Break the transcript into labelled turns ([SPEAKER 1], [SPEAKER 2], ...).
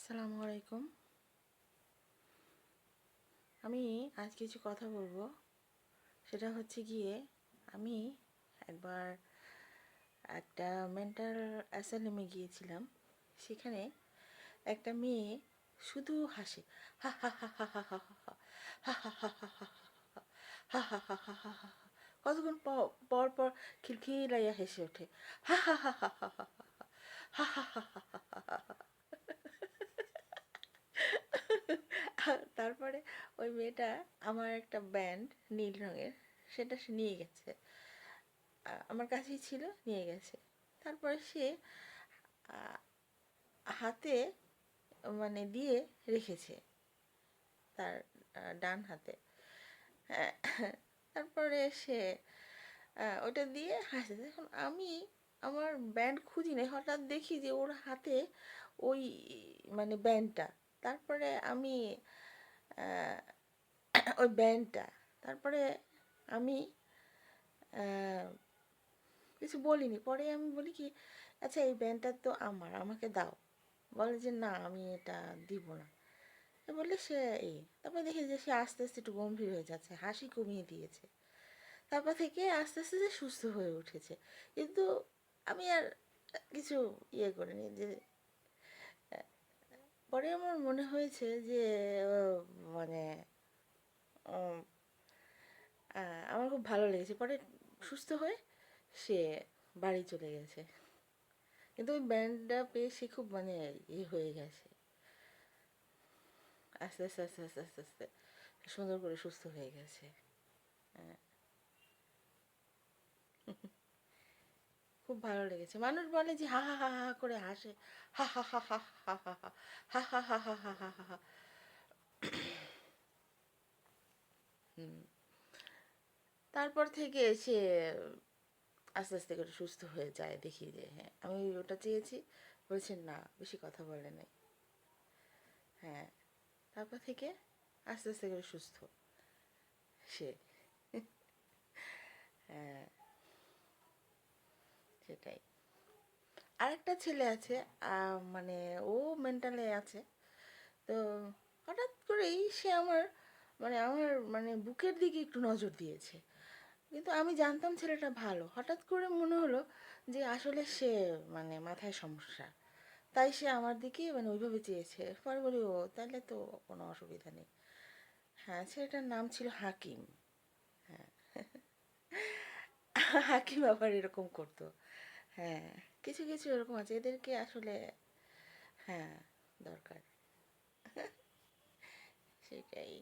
[SPEAKER 1] আসসালামু আলাইকুম। আমি আজ কিছু কথা বলবো। সেটা হচ্ছে গিয়ে আমি একবার একটা মেন্টাল অ্যাসাইলামে গিয়েছিলাম। সেখানে একটা মেয়ে শুধু হাসে, হা হা হা হা হা হা হা হা হা হা হা হা হা হা হা হা হা। কতক্ষণ পর পর খিলখিলাইয়া হেসে ওঠে, হা হা হা হা হা হা হা হা হা হা হা। তারপরে ওই মেয়েটা আমার একটা ব্যান্ড নীল রঙের, সেটা সে নিয়ে গেছে। আমার কাছেই ছিল, নিয়ে গেছে। তারপরে সে হাতে মানে দিয়ে রেখেছে, তার ডান হাতে। তারপরে সে ওটা দিয়ে হাসে। এখন আমি আমার ব্যান্ড খুঁজি নাই, হঠাৎ দেখি যে ওর হাতে ওই মানে ব্যান্ডটা। তারপরে আমি ওই ব্যান্ডটা, তারপরে আমি কিছু বলিনি। পরে আমি বলি কি, আচ্ছা এই ব্যান্ডটা তো আমার, আমাকে দাও। বলে যে না, আমি এটা দিব না। বললে সে তারপর দেখি যে সে আস্তে আস্তে একটু গম্ভীর হয়ে যাচ্ছে, হাসি কমিয়ে দিয়েছে। তারপর থেকে আস্তে আস্তে যে সুস্থ হয়ে উঠেছে। কিন্তু আমি আর কিছু করিনি। যে পরে আমার মনে হয়েছে যে মানে আমার খুব ভালো লেগেছে। পরে সুস্থ হয়ে সে বাড়ি চলে গেছে। কিন্তু ওই ব্যান্ডটা পেয়ে সে খুব মানে হয়ে গেছে। আস্তে আস্তে আস্তে আস্তে আস্তে আস্তে সুন্দর করে সুস্থ হয়ে গেছে। হ্যাঁ, খুব ভালো লেগেছে। মানুষ বলে যে হা হা হা হা করে হাসে, হা হা হা হা হা হা হা হা হা হা হা হা হা হা। তারপর থেকে সে আস্তে আস্তে করে সুস্থ হয়ে যায়। দেখি যে হ্যাঁ, আমি ওটা চেয়েছি, বলছেন না, বেশি কথা বলে নাই। হ্যাঁ, তারপর থেকে আস্তে আস্তে করে সুস্থ সে। হ্যাঁ, সেটাই। আরেকটা ছেলে আছে, মানে ও মেন্টালে আছে। তো হঠাৎ করেই সে আমার বুকের দিকে একটু নজর দিয়েছে। কিন্তু আমি জানতাম ছেলেটা ভালো। হঠাৎ করে মনে হলো যে আসলে সে মানে মাথায় সমস্যা। তাই সে আমার দিকে মানে ওইভাবে চেয়েছে। পরে বলি, ও তাহলে তো কোনো অসুবিধা নেই। হ্যাঁ, ছেলেটার নাম ছিল হাকিম। হ্যাঁ, হাকিম আবার এরকম করতো। হ্যাঁ, কিছু কিছু এরকম আছে, এদেরকে আসলে হ্যাঁ দরকার। সেটাই।